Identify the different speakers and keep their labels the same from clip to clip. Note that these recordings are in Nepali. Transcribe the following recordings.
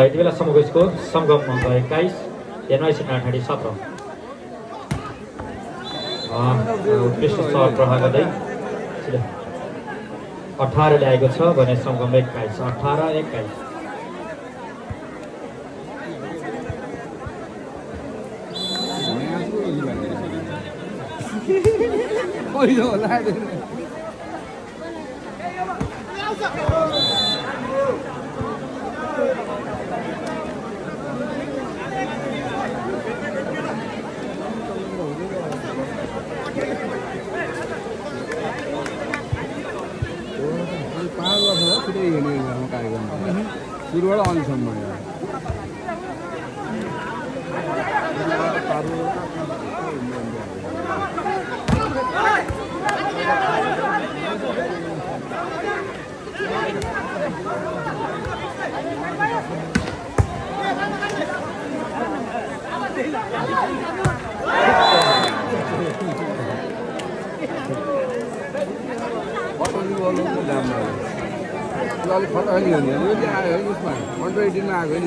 Speaker 1: यति बेला समूहको स्कोर संगम 21 NYC नारायणी 17 उत्कृष्ट सर्भ प्रहार गर्दै 18 ल्याएको छ भने संगम 21 18-21
Speaker 2: सुरुवात अहिलेसम्म अलिक खतरा नि हो नि यो चाहिँ आयो है उसमा 118 मा आएको नि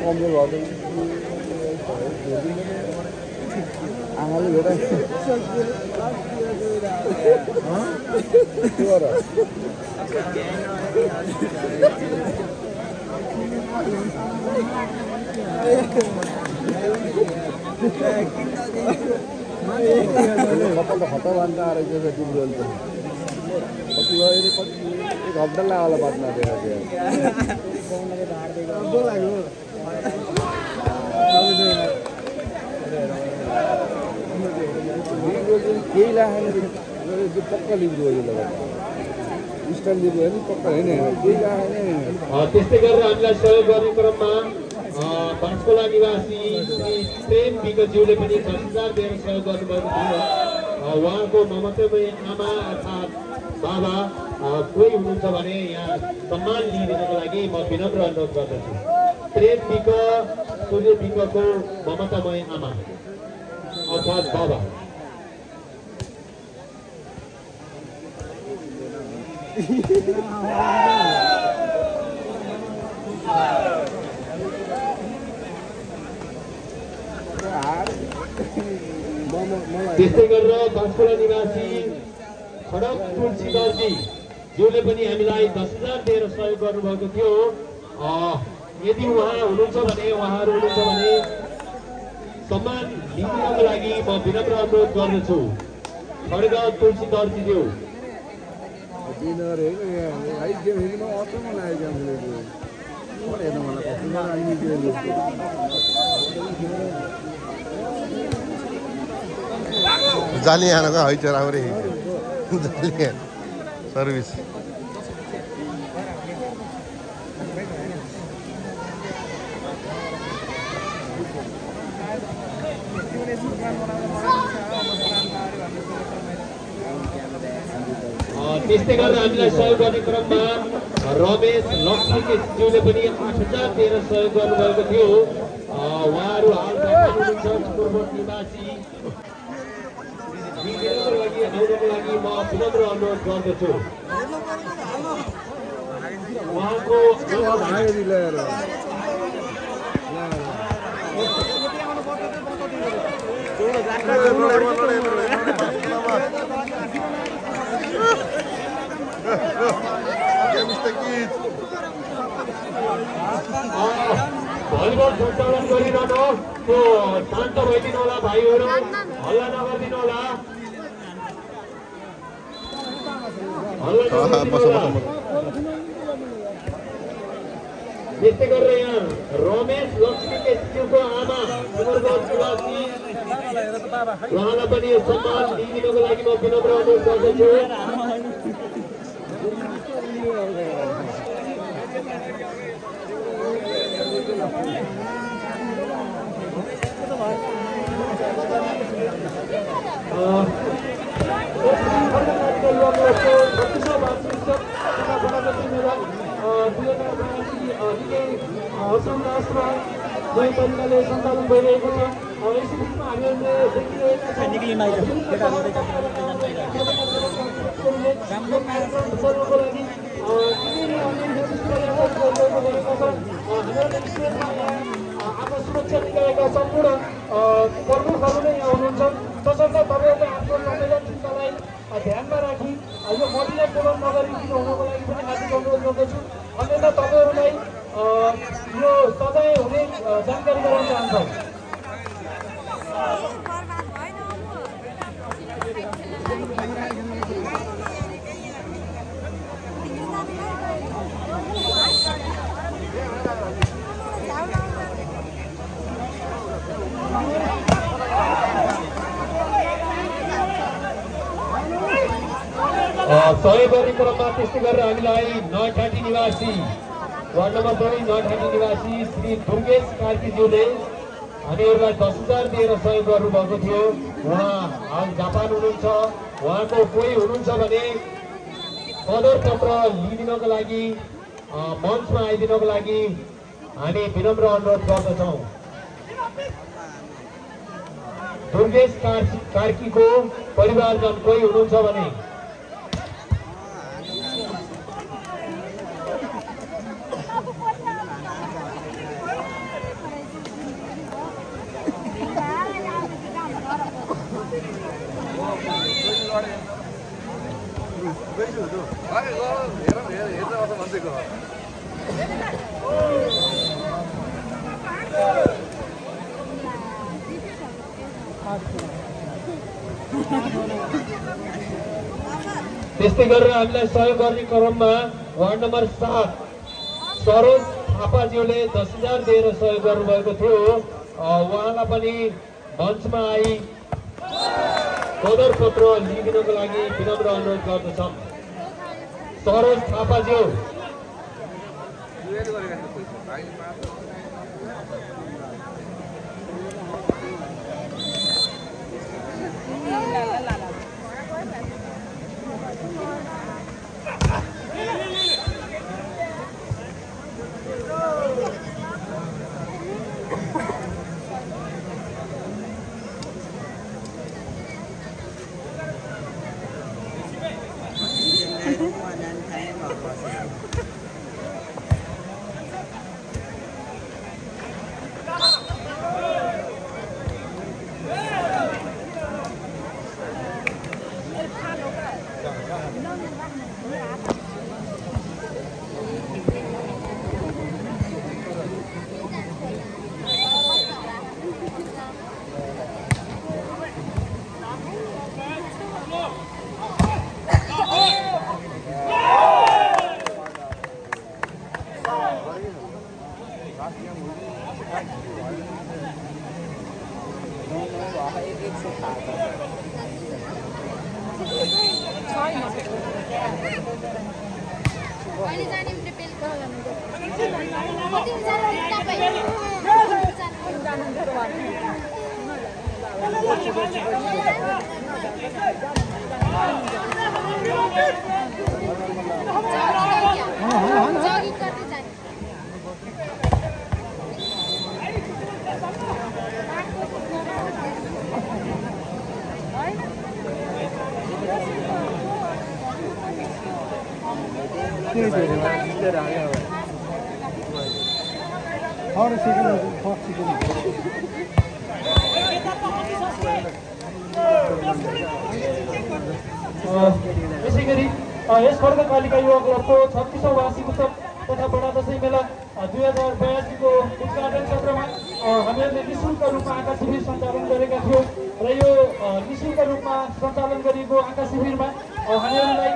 Speaker 2: कमजोर भयो आमाले हेर्दा खतरा बाँध्न आएको छ तिम्रो कति भयो एक हप्ता लाग्यो होला बात मारेर केही लागेन पक्का लिब्रो हो यो स्टाइल लिब्रो होइन पक्का होइन केही लागेन
Speaker 3: त्यस्तै गरेर हामीलाई सहयोग गर्ने क्रममा पञ्चकोला निवासी श्री प्रेम विगतज्यूले पनि 10,000 दिएर सहयोग गर्नुभएको थियो उहाँको ममतामय आमा अर्थात् बाबा कोही हुनुहुन्छ भने यहाँ सम्मान लिइदिनको लागि म विनम्र अनुरोध गर्दछु प्रेम विक सूर्य विकको ममतामय आमा अर्थात् बाबा त्यस्तै गरेर पञ्चकोला निवासी खडक तुलसीदासजी ज्यूले पनि हामीलाई 10,000 दिएर सहयोग गर्नुभएको थियो यदि उहाँ हुनुहुन्छ भने उहाँहरू हुनुहुन्छ भने सम्मान लिनको लागि म विनम्र अनुरोध गर्दछु खडक तुलसीदासजी ज्यू
Speaker 4: जाली आना है चरावरे जाली सर्विस
Speaker 3: त्यस्तै गरेर हामीलाई सहयोग गर्ने क्रममा रमेश लक्ष्मीज्यूले पनि 8,000 दिएर सहयोग गर्नुभएको थियो उहाँहरू हाल हुनुहुन्छ पूर्व निवासी आउनको लागि म विनम्र अनुरोध गर्दछु उहाँको भलिबल सञ्चालन गरिरहनु त्यो शान्त भइदिनु होला भाइहरू हल्ला नगरिदिनु होला त्यस्तै गरेर यहाँ रमेश लक्ष्मी केसीको आमा उमरगञ्ज निवासी उहाँलाई पनि सम्मान दिइदिनको लागि म विनम्र अनुरोध गर्दछु। नयाँ तरिकाले सञ्चालन भइरहेको छ। यस बिचमा हामीहरूले देखिरहेका छौँ आफ्नो सुरक्षा निकायका सम्पूर्ण प्रमुखहरू नै यहाँ हुनुहुन्छ। तसर्थ तपाईँहरूले आफ्नो संवेदनशीलतालाई ध्यानमा राखी यो मन्दिरलाई टोलन नगरिदिनु हुनको लागि पनि हार्दिक अनुरोध गर्दछु। अन्यथा तपाईँहरूलाई यो सजाय हुने जानकारी गराउन चाहन्छौँ। सहयोग गर्ने क्रममा त्यस्तै गरेर हामीलाई नौठाँटी निवासी वार्ड नम्बर 2 नौठाँटी निवासी श्री दुर्गेश कार्कीज्यूले हामीहरूलाई 10,000 दिएर सहयोग गर्नुभएको थियो। उहाँ हाल जापान हुनुहुन्छ। उहाँको कोही हुनुहुन्छ भने कदर पत्र लिइदिनको लागि मञ्चमा आइदिनको लागि हामी विनम्र अनुरोध गर्दछौँ। दुर्गेश कार्कीको परिवारजन कोही हुनुहुन्छ भने त्यस्तै गरेर हामीलाई सहयोग गर्ने क्रममा वार्ड नम्बर 7 सरोज थापाज्यूले 10,000 दिएर सहयोग गर्नुभएको थियो। उहाँलाई पनि मञ्चमा आई कदर पत्र लिइदिनको लागि विनम्र अनुरोध गर्दछौँ। सरोज थापाज्यू यसै गरी यस खड्गकालिका युवा क्लबको 36औं वार्षिक उत्सव तथा बडा दशैं मेला 2082 को उद्घाटन सत्रमा हामीहरूले निःशुल्क रूपमा आँखा शिविर सञ्चालन गरेका थियौँ र यो निःशुल्क रूपमा सञ्चालन गरिएको आँखा शिविरमा हामीहरूलाई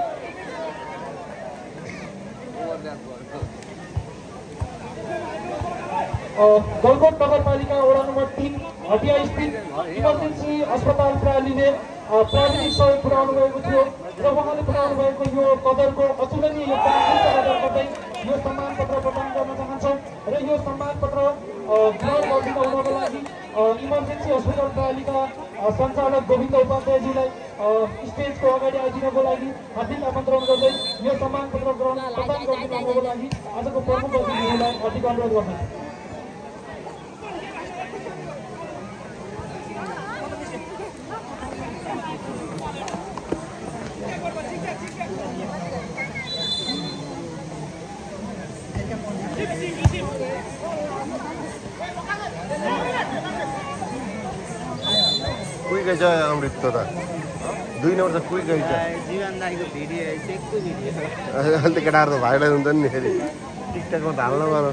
Speaker 5: गलकोट नगरपालिका वडा नम्बर 3 हटिया स्थित इमर्जेन्सी अस्पताल प्रणालीले प्राविधिक सहयोग पुर्याउनु भएको थियो र उहाँले पुर्याउनु भएको यो कदरको अतुलनीय योगदान गर्दै यो सम्मान पत्र प्रदान गर्न चाहन्छौँ र यो सम्मान पत्र ग्रहण गरिदिनुको लागि इमर्जेन्सी अस्पताल प्रणालीका सञ्चालक गोविन्द उपाध्यायजीलाई स्टेजको अगाडि आइदिनको लागि हार्दिक आमन्त्रण गर्दै यो सम्मान पत्र प्रदान गरिदिनुको लागि आजको प्रमुख अतिथिहरूलाई हार्दिक अनुरोध गर्दछु।
Speaker 4: कोही गएछ अमृत त 2 नम्बर त कोही गएछ
Speaker 6: जीवन दाइको भिडियो चेकको भिडियो
Speaker 4: अहिले त केटाहरू त भाइरल हुन्छ नि फेरि टिकटकमा धाल्न गर।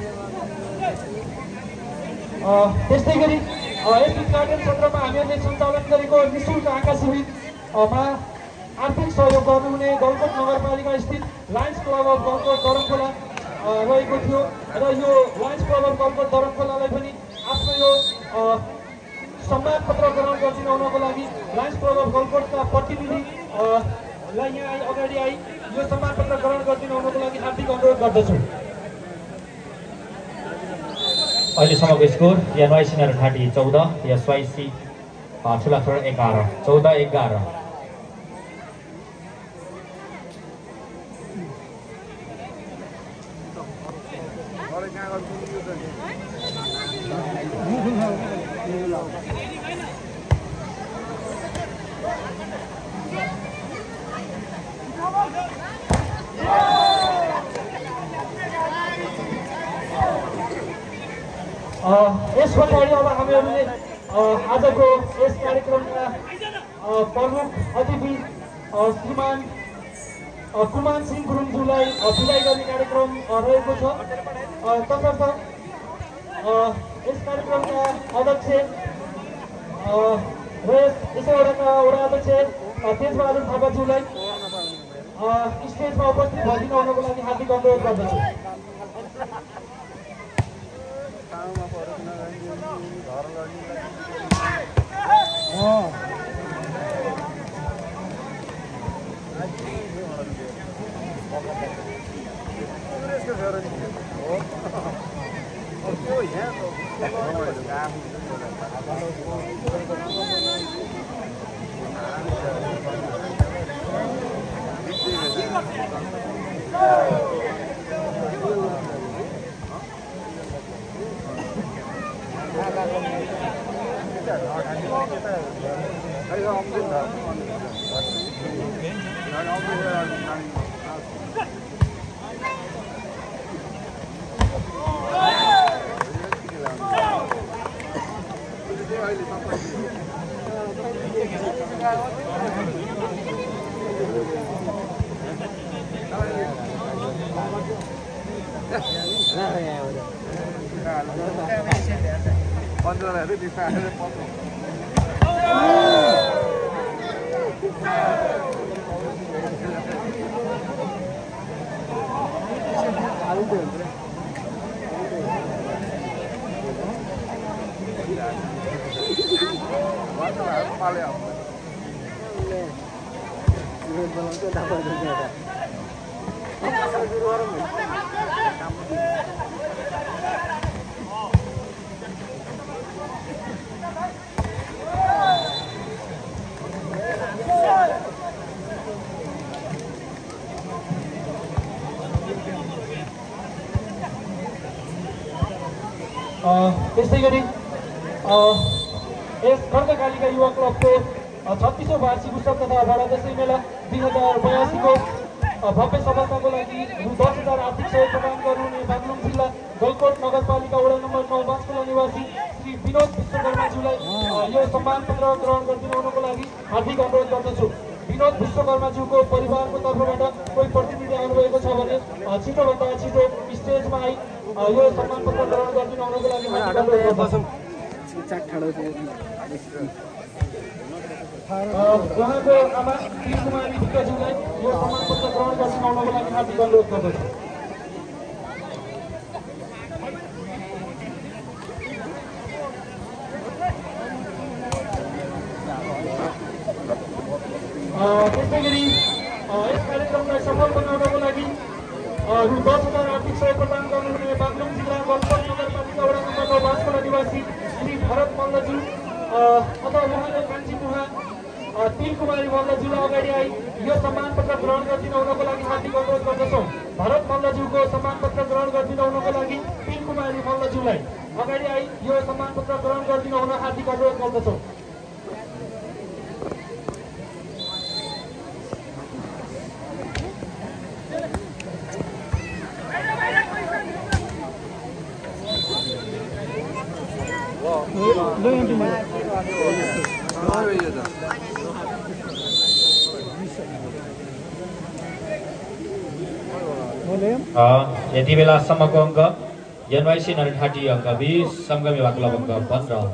Speaker 5: त्यस्तै गरी यस उद्घाटन सत्रमा हामीहरूले सञ्चालन गरेको निःशुल्क आँखा शिविरमा आर्थिक सहयोग गर्नुहुने गलकोट नगरपालिका स्थित लायन्स क्लब अफ गलकोट दरङखोला रहेको थियो र यो लायन्स क्लब अफ गलकोट दरङखोलालाई पनि आफ्नो यो सम्मान पत्र ग्रहण गरिदिनुको लागि लायन्स क्लब अफ गलकोटका प्रतिनिधिलाई यहाँ अगाडि आई यो सम्मान पत्र ग्रहण गरिदिनुको लागि हार्दिक अनुरोध गर्दछु।
Speaker 1: अहिलेसम्मको स्कोर एनवाइसी नरघाटी 14 एसवाइसी ठुलाथोर 11 14-11।
Speaker 5: यस पछाडि अब हामीहरूले आजको यस कार्यक्रमका प्रमुख अतिथि श्रीमान कुमान सिंह गुरुङज्यूलाई विदाई गर्ने कार्यक्रम रहेको छ। तसर्थ यस कार्यक्रमका अध्यक्ष र यसै वडाका वडा अध्यक्ष तेजबहादुर थापाज्यूलाई स्टेजमा उपस्थित भइदिनुको लागि हार्दिक अनुरोध गर्दछु। त्यस्तै गरी यस खड्काकालिका युवा क्लबको 36औं वार्षिक उत्सव तथा बडा दशैं मेला 2082 को भव्य सफलताको लागि रु 10,000 आर्थिक सहयोग प्रदान गर्नुहुने बागलुङ जिल्ला गलकोट नगरपालिका वडा नम्बर 9 बाँसखोला निवासी श्री विनोद विश्वकर्माज्यूलाई यो सम्मान पत्र ग्रहण गरिदिनुको लागि हार्दिक अनुरोध गर्दछु। विनोद विश्वकर्माज्यूको परिवारको तर्फबाट कोही प्रतिनिधि आउनुभएको छ भने छिटोभन्दा छिटो स्टेजमा आई यो सम्मान पत्र ग्रहण गरिदिनुको लागि हार्दिक अनुरोध गर्दछु। उहाँको आमा कृष्णकुमारी विज्ञज्यूलाई यो सम्मान पत्र ग्रहण गरिदिनुको लागि हार्दिक अनुरोध गर्दछु। त्यसै गरी यस कार्यक्रमलाई सफल बनाउनको लागि रु 10,000 आर्थिक सहयोग प्रदान गर्नुहुने बागलुङ जिल्ला गलकोट नगरपालिका वडा नम्बर 9 बाँसकोला निवासी श्री भरत मल्लज्यू अथवा उहाँले कान्छी मुहा तिलकुमारी मल्लज्यूलाई अगाडि आई यो सम्मान पत्र ग्रहण गरिदिन हुनको लागि हार्दिक अनुरोध गर्दछौँ। भरत मल्लज्यूको सम्मान पत्र ग्रहण गरिदिन हुनको लागि तिलकुमारी मल्लज्यूलाई अगाडि आई यो सम्मान पत्र ग्रहण गरिदिन हुन हार्दिक अनुरोध गर्दछौँ।
Speaker 1: यति बेलासम्मको अङ्क एनवाइसी नरठाटी अङ्क 20, सङ्गम विभाग क्लब अङ्क 15,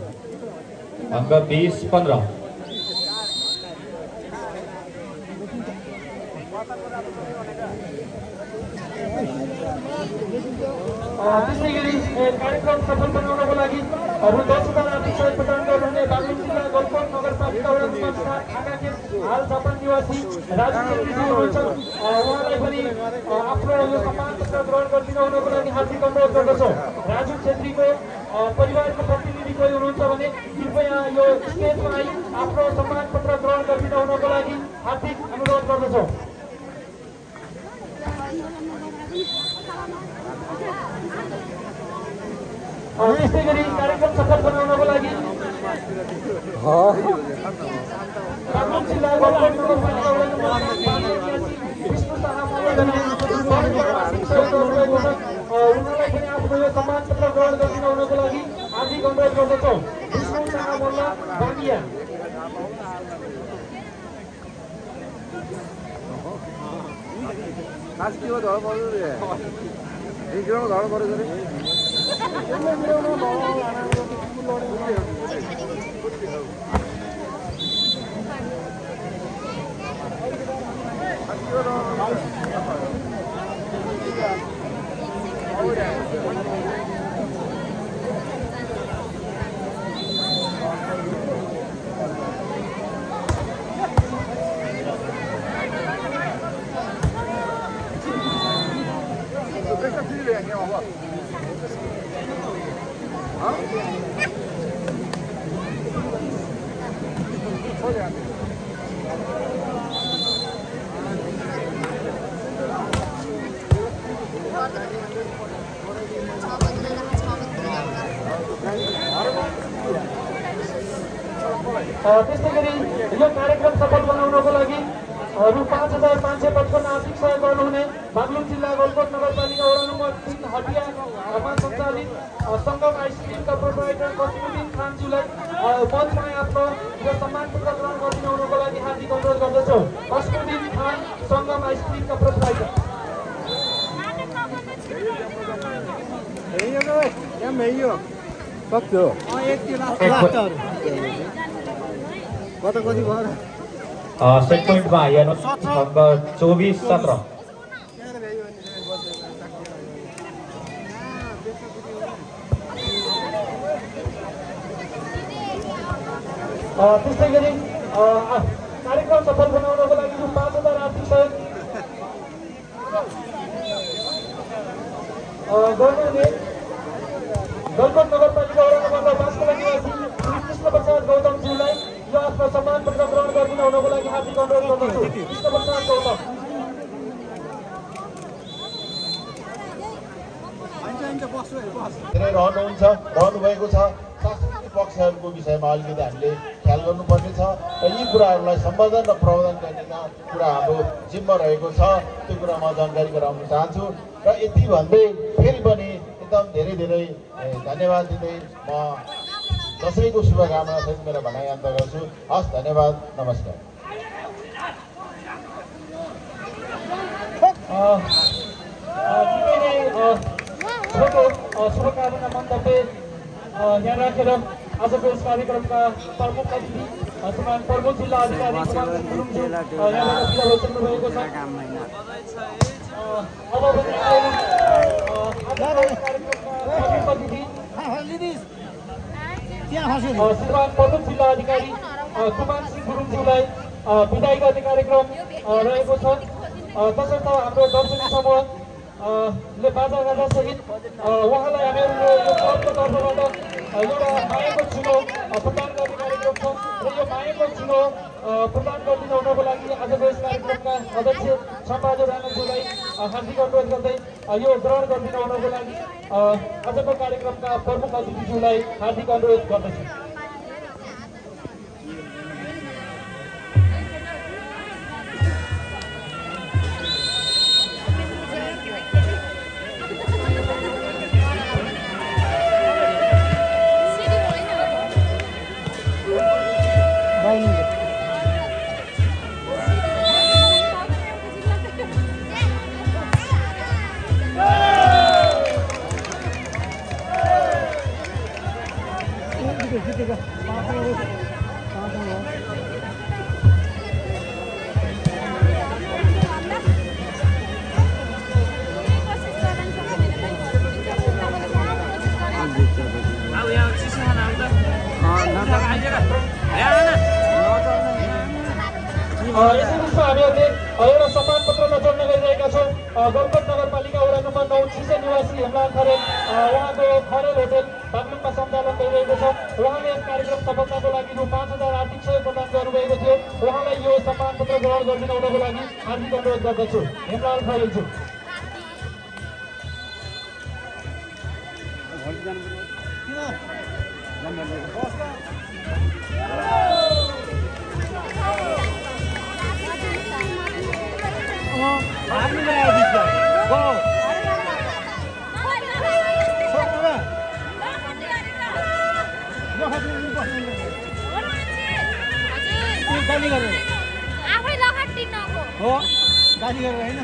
Speaker 1: अङ्क 20-15।
Speaker 5: त्यसै गरी कार्यक्रम सफल बनाउनको लागि रु 10,000 आर्थिक सहयोग प्रदान गर्नुहुने बागलुङ जिल्ला गलकोट नगरपालिका वडा नम्बर 7 आगाखेत हाल जापान निवासी राजु छेत्रीजी हुनुहुन्छ। उहाँलाई पनि आफ्नो यो सम्मान पत्र ग्रहण गरिदिन हुनको लागि हार्दिक अनुरोध गर्दछौँ। राजु छेत्रीको परिवारको प्रतिनिधि कोही हुनुहुन्छ भने कृपया यो स्टेजमा आई आफ्नो सम्मान पत्र ग्रहण गरिदिन हुनको लागि हार्दिक अनुरोध गर्दछौँ। त्यसै गरी कार्यक्रम सफल बनाउनको लागि बागलुङ जिल्ला गलकोट नगरपालिका वडा नम्बर 5 विष्णु शाह उहाँलाई पनि आफ्नो यो सम्मान पत्र ग्रहण गरिदिन हुनको लागि हार्दिक अनुरोध गर्दछौँ। विष्णु शाह मल्ल बागिया
Speaker 2: आज के हो धड पर्यो रे एकजना धड पर्यो रे
Speaker 5: त्यस्तै गरी यो कार्यक्रम सफल बनाउनको लागि रु 5,555 आर्थिक सहयोग गर्नुहुने बागलुङ जिल्ला गलकोट नगरपालिका वडा नम्बर 3 हटियामा सञ्चालित सङ्गम आइसक्रिमका प्रोप्राइटर कसिमुद्दिन खानज्यूलाई मञ्चमा आफ्नो यो सम्मान पत्र ग्रहण गरिदिन हुनको लागि हार्दिक अनुरोध गर्दछौँ। कसिमुद्दिन खान सङ्गम आइसक्रिमका प्रोप्राइटर।
Speaker 2: कति भयो
Speaker 1: सेट पोइन्टमा हेर्नुहोस् अङ्क 24-17।
Speaker 5: त्यस्तै गरी कार्यक्रम सफल बनाउनको लागि रु 5,000 आर्थिक सहयोग गर्नुहुने गलकोट नगरपालिका वडा नम्बर 5 का निवासी श्री कृष्ण प्रसाद गौतमज्यूलाई यो आफ्नो सम्मान पत्र ग्रहण गरिदिन हुनको लागि हार्दिक अनुरोध गर्दछु। कृष्ण प्रसाद गौतम
Speaker 3: रहनुभएको छ। सांस्कृतिक पक्षहरूको विषयमा अलिकति हामीले ख्याल गर्नुपर्ने छ र यी कुराहरूलाई सम्वर्धन र प्रवर्धन गर्ने कुरा हाम्रो जिम्मा रहेको छ। त्यो कुरामा जानकारी गराउन चाहन्छु र यति भन्दै फेरि पनि एकदम धेरै धेरै धन्यवाद दिँदै म दसैँको शुभकामना सहित मेरो भनाइ अन्त गर्छु। हस्, धन्यवाद, नमस्कार।
Speaker 5: छोटो शुभकामना मन्तव्य यहाँ राखेर आजको यस कार्यक्रमका प्रमुख अतिथि श्रीमान प्रमुख जिल्ला अधिकारी भएको छ। अब अतिथि श्रीमान प्रमुख जिल्ला अधिकारी कुमार सिंह गुरुङज्यूलाई विदाई गर्ने कार्यक्रम रहेको छ। तसर्थ हाम्रो दर्शक समूह ले बाजा गाजासहित उहाँलाई हामीहरूले यो क्लबको तर्फबाट एउटा मायाको चिनो प्रदान गर्ने कार्यक्रम छ र यो मायाको चिनो प्रदान गरिदिनु हुनको लागि आजको यस कार्यक्रमका अध्यक्ष सम्पादक राणाज्यूलाई हार्दिक अनुरोध गर्दै यो ग्रहण गरिदिनु हुनको लागि आजको कार्यक्रमका प्रमुख अतिथिज्यूलाई हार्दिक अनुरोध गर्दछु। यसैबिचमा हामीहरूले एउटा सम्मान पत्र नचल्न गइरहेका छौँ। गलकोट नगरपालिका वडा नम्बर 9 चिसे निवासी हेमलाल खरेल उहाँको खरेल होटेल बागलुङमा सञ्चालन भइरहेको छ। उहाँले यस कार्यक्रम सफलताको लागि रु 5000 आर्थिक सहयोग प्रदान गर्नुभएको थियो। उहाँलाई यो सम्मान पत्र ग्रहण गरिदिनु हुनको लागि हार्दिक अनुरोध गर्दछु। हेमलाल खरेलज्यू।
Speaker 7: आफै लगाटी नको
Speaker 8: हो गाडी गरेर हैन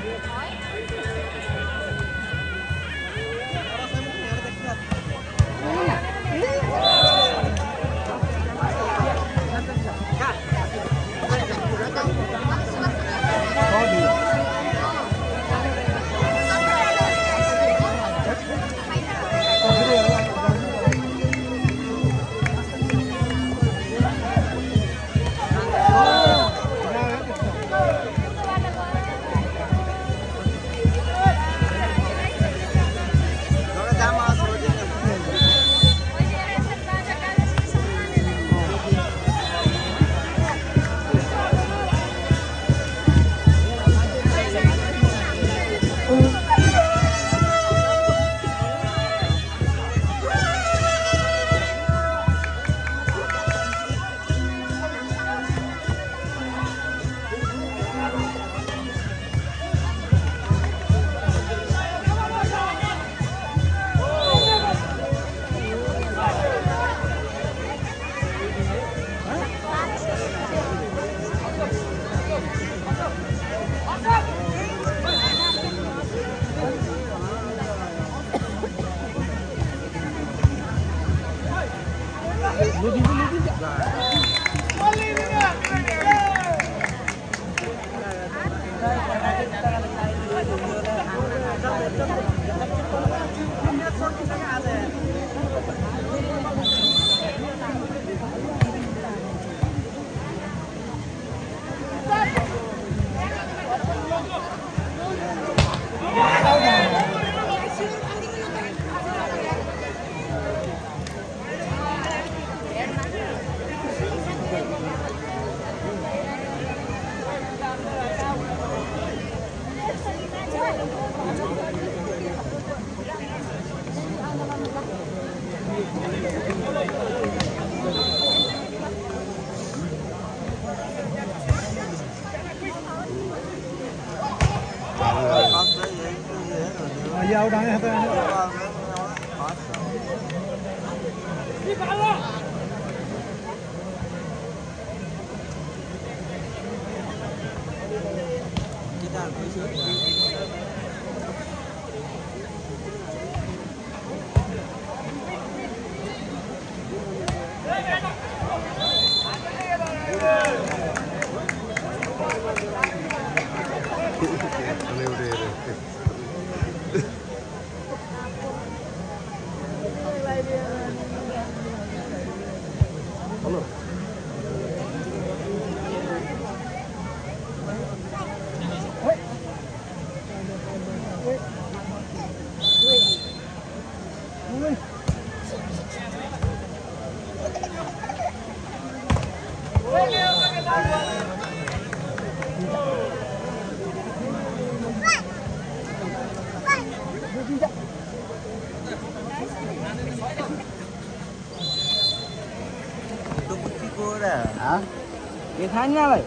Speaker 6: खाने भाइ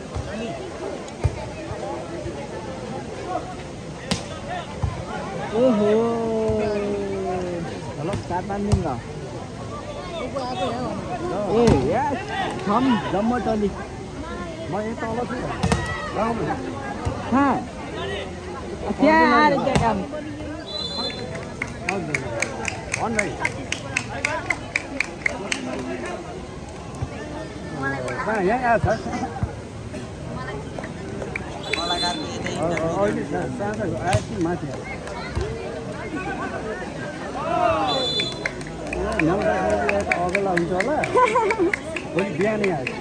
Speaker 6: ओहो हेलो 4-5 दिन का ए यार हम जम्मा टली म यता तल छु कहाँ त्यहाँ आएर क्या काम अन भाइ कहाँ यहाँ आएको छ अहिले साँझ आयो कि माथि अगला हुन्छ होला भोलि बिहानै आयो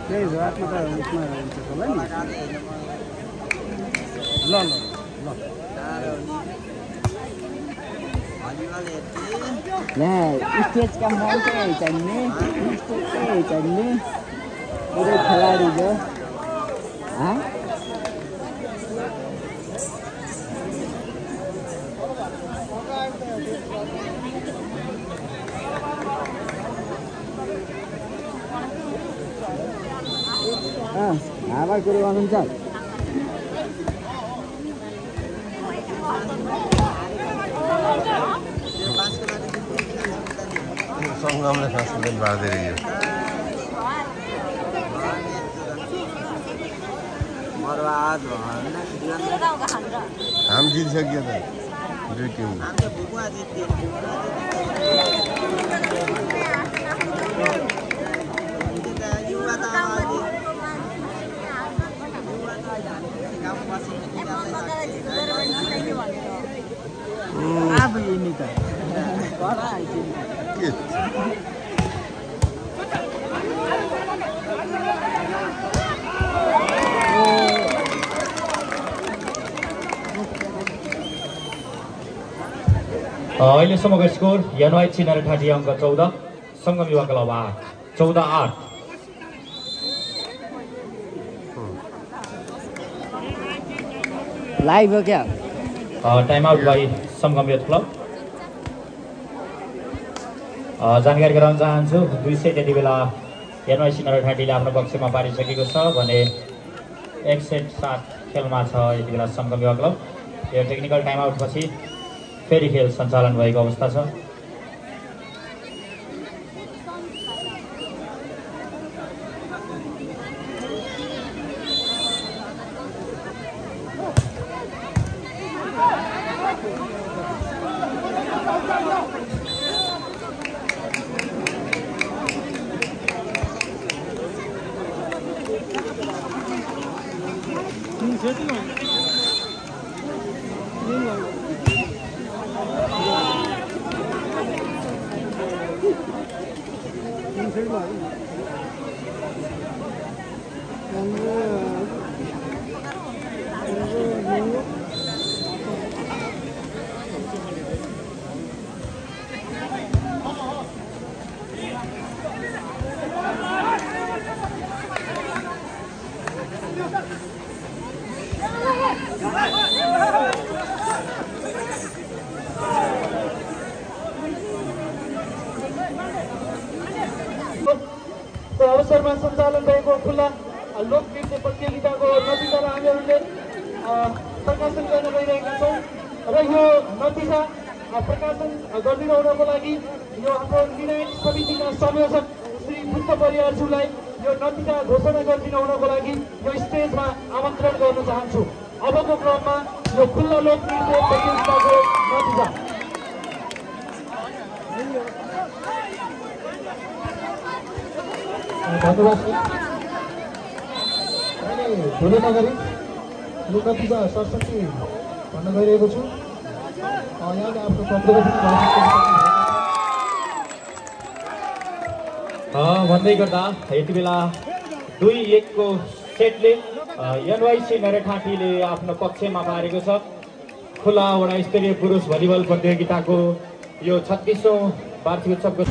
Speaker 6: त्यही रातमा त उसमा हुन्छ होला नि ल ल ल स्टेजका मान्छे चाहिने स्टेज चाहिने पुरै खेलाडी जो हावा कुरो गर्नुहुन्छ
Speaker 4: सङ्गमले संशोधन बाँड्दै रह्यो हाम जितिसक्यो त दुई टिम
Speaker 1: अहिलेसम्मको स्कोर एनवाइसी नरेठाटी अङ्क 14 सङ्गम युवा क्लब 14-8
Speaker 6: लाइभ हो क्या
Speaker 1: time out by Sangam youth club जानकारी गराउन चाहन्छु 2 सेट यति बेला एनवाइसी नरेठाटीले आफ्नो पक्षमा पारिसकेको छ भने 1 सेट 7 खेलमा छ यति बेला सङ्गम युवा क्लब यो टेक्निकल टाइम आउट पछि फेरि खेल सञ्चालन भएको अवस्था छ
Speaker 5: अवसरमा सञ्चालन भएको खुल्ला लोकनृत्य प्रतियोगिताको नतिजा हामीहरूले प्रकाशन गर्न गइरहेका छौँ र यो नतिजा प्रकाशन गरिदिनुहुनको लागि यो हाम्रो निर्णायक समितिका संयोजक श्री बुद्ध परियारज्यूलाई यो नतिजा घोषणा गरिदिनुहुनको लागि यो स्टेजमा आमन्त्रण गर्न चाहन्छु। अबको क्रममा यो खुल्ला लोकनृत्य प्रतियोगिताको नतिजा धन्यवाद। मैले ढिलो नगरी यो नतिजा सरस्वती भन्न गइरहेको छु। यहाँले आफ्नो
Speaker 1: भन्दै गर्दा यति बेला 2-1 को सेटले एनवाइसी नरेठाटीले आफ्नो पक्षमा पारेको छ। खुला वडा स्तरीय पुरुष भलिबल प्रतियोगिताको यो 36औं वार्षिक उत्सवको